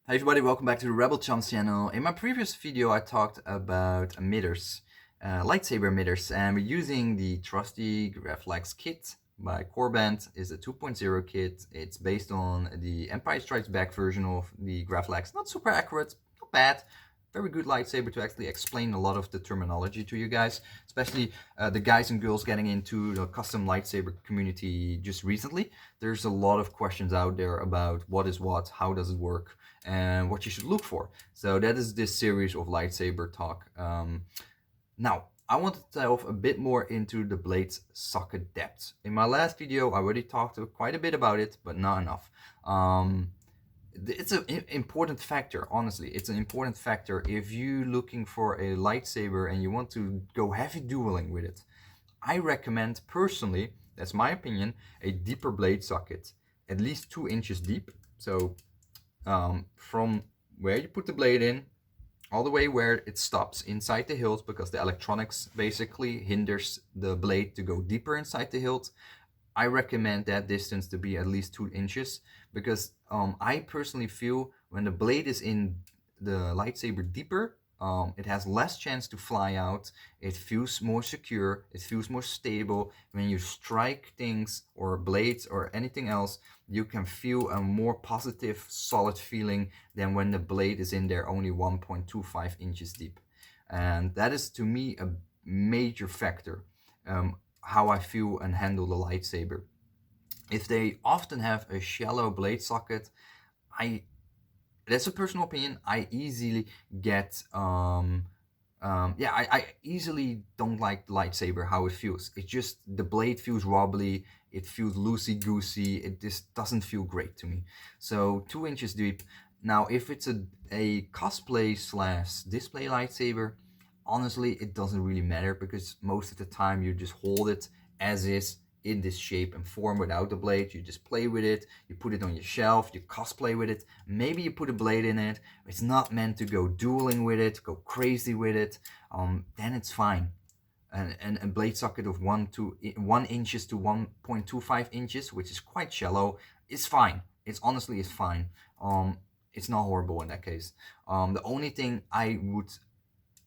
Hi everybody, welcome back to the Rebel Chums channel. In my previous video I talked about emitters, lightsaber emitters, and we're using the trusty Graflex kit by Corband. It's a 2.0 kit. It's based on the Empire Strikes Back version of the Graflex. Not super accurate, not bad. Very good lightsaber to actually explain a lot of the terminology to you guys, especially the guys and girls getting into the custom lightsaber community just recently. There's a lot of questions out there about what is what, how does it work, and what you should look for. So that is this series of lightsaber talk. Now, I want to delve a bit more into the blade's socket depth. In my last video, I already talked quite a bit about it, but not enough. It's an important factor, honestly. It's an important factor if you're looking for a lightsaber and you want to go heavy dueling with it. I recommend, personally, that's my opinion, a deeper blade socket, at least 2 inches deep. So from where you put the blade in all the way where it stops inside the hilt, because the electronics basically hinders the blade to go deeper inside the hilt. I recommend that distance to be at least 2 inches, because I personally feel when the blade is in the lightsaber deeper, it has less chance to fly out. It feels more secure. It feels more stable. When you strike things or blades or anything else, you can feel a more positive, solid feeling than when the blade is in there only 1.25 inches deep. And that is, to me, a major factor. How I feel and handle the lightsaber. If they often have a shallow blade socket, that's a personal opinion, I easily get I easily don't like the lightsaber, how it feels. It just, the blade feels wobbly, it feels loosey-goosey, it just doesn't feel great to me. So 2 inches deep. Now if it's a cosplay slash display lightsaber, honestly it doesn't really matter, because most of the time you just hold it as is, in this shape and form without the blade. You just play with it, you put it on your shelf, you cosplay with it, maybe you put a blade in it. It's not meant to go dueling with it, go crazy with it. Then it's fine. And a blade socket of 1 inches to 1.25 inches, which is quite shallow, is fine. It's honestly is fine. It's not horrible in that case. The only thing I would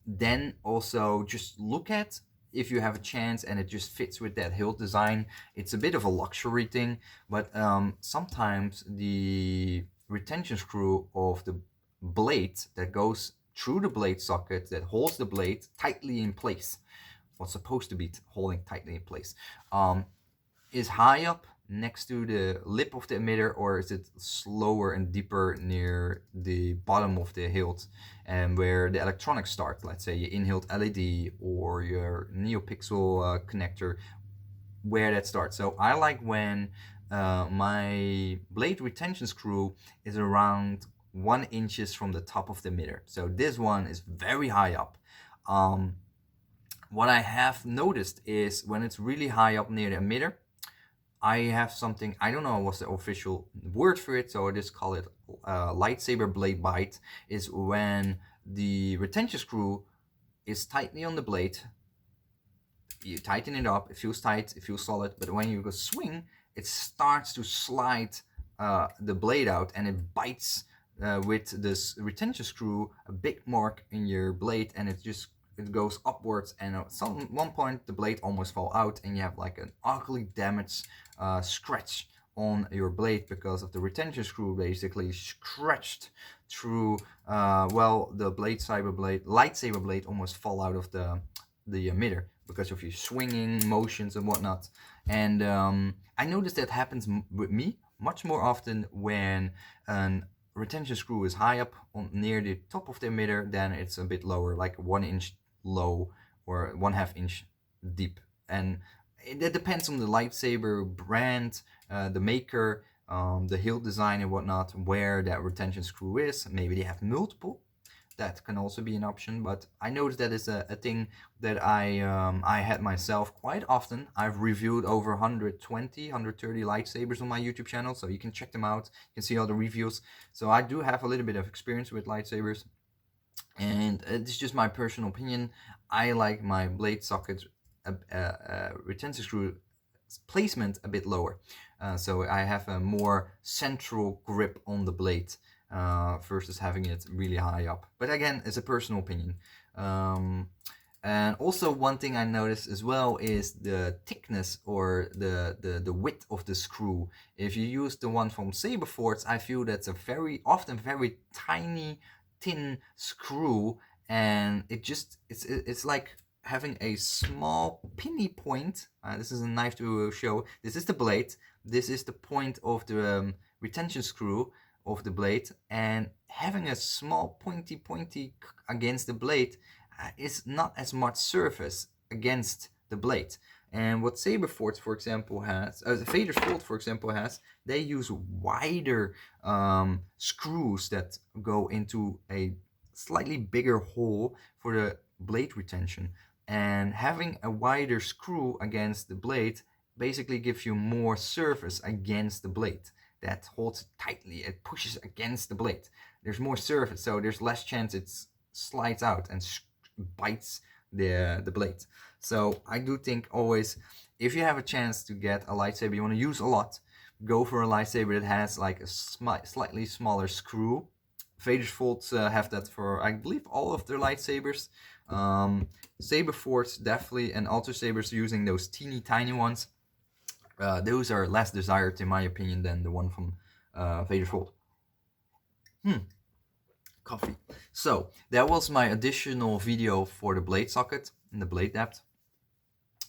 then also just look at, if you have a chance and it just fits with that hilt design, it's a bit of a luxury thing, but sometimes the retention screw of the blade that goes through the blade socket that holds the blade tightly in place, what's supposed to be holding tightly in place, is high up next to the lip of the emitter, or is it slower and deeper near the bottom of the hilt, and where the electronics start? Let's say your in-hilt LED or your NeoPixel connector, where that starts. So I like when my blade retention screw is around 1 inches from the top of the emitter. So this one is very high up. What I have noticed is when it's really high up near the emitter, I have something, I don't know what's the official word for it, so I just call it lightsaber blade bite, is when the retention screw is tightly on the blade. You tighten it up, it feels tight, it feels solid, but when you go swing, it starts to slide the blade out, and it bites with this retention screw a big mark in your blade, and it goes upwards, and at one point the blade almost fall out, and you have like an ugly damage scratch on your blade because of the retention screw basically scratched through. Well, the lightsaber blade almost fall out of the emitter because of your swinging motions and whatnot. And I noticed that happens with me much more often when an retention screw is high up near the top of the emitter than it's a bit lower, like 1 inch low or 1/2 inch deep. And it depends on the lightsaber brand, the maker, the hilt design and whatnot, where that retention screw is. Maybe they have multiple. That can also be an option, but I noticed that is a thing that I had myself quite often. I've reviewed over 120, 130 lightsabers on my YouTube channel, so you can check them out. You can see all the reviews. So I do have a little bit of experience with lightsabers, and it's just my personal opinion. I like my blade socket retention screw placement a bit lower, so I have a more central grip on the blade. versus having it really high up. But again, it's a personal opinion. And also one thing I noticed as well is the thickness or the width of the screw. If you use the one from Saberforts, I feel that's a very often very tiny, thin screw, and it's like having a small pinny point. This is a knife to show. This is the blade. This is the point of the retention screw of the blade, and having a small pointy against the blade is not as much surface against the blade. And what Saberforts, for example, has, Vader's Vault, for example, has, they use wider screws that go into a slightly bigger hole for the blade retention. And having a wider screw against the blade basically gives you more surface against the blade. That holds it tightly, it pushes against the blade. There's more surface, so there's less chance it slides out and bites the blade. So I do think always, if you have a chance to get a lightsaber you want to use a lot, go for a lightsaber that has like a slightly smaller screw. Vader's Vaults have that for, I believe, all of their lightsabers. Saberforts definitely, and Alter Sabers using those teeny tiny ones. Those are less desired, in my opinion, than the one from Vader's Vault. Coffee. So that was my additional video for the blade socket and the blade depth.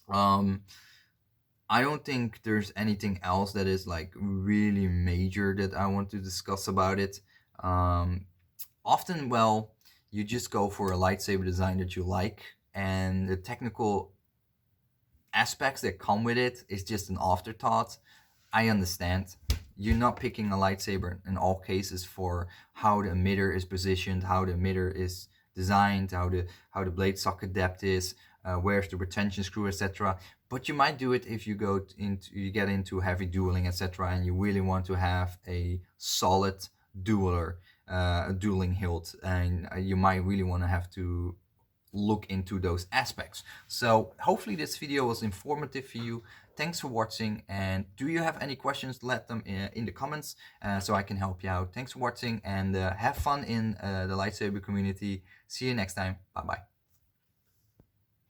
I don't think there's anything else that is like really major that I want to discuss about it. Often, well, you just go for a lightsaber design that you like, and the technical aspects that come with it is just an afterthought. I understand. You're not picking a lightsaber in all cases for how the emitter is positioned, how the emitter is designed, how the blade socket depth is, where's the retention screw, etc. But you might do it if you get into heavy dueling, etc., and you really want to have a solid dueler, dueling hilt, and you might really want to have to look into those aspects. So hopefully this video was informative for you. Thanks for watching, and do you have any questions, let them in the comments so I can help you out. Thanks for watching, and have fun in the lightsaber community. See you next time. Bye bye.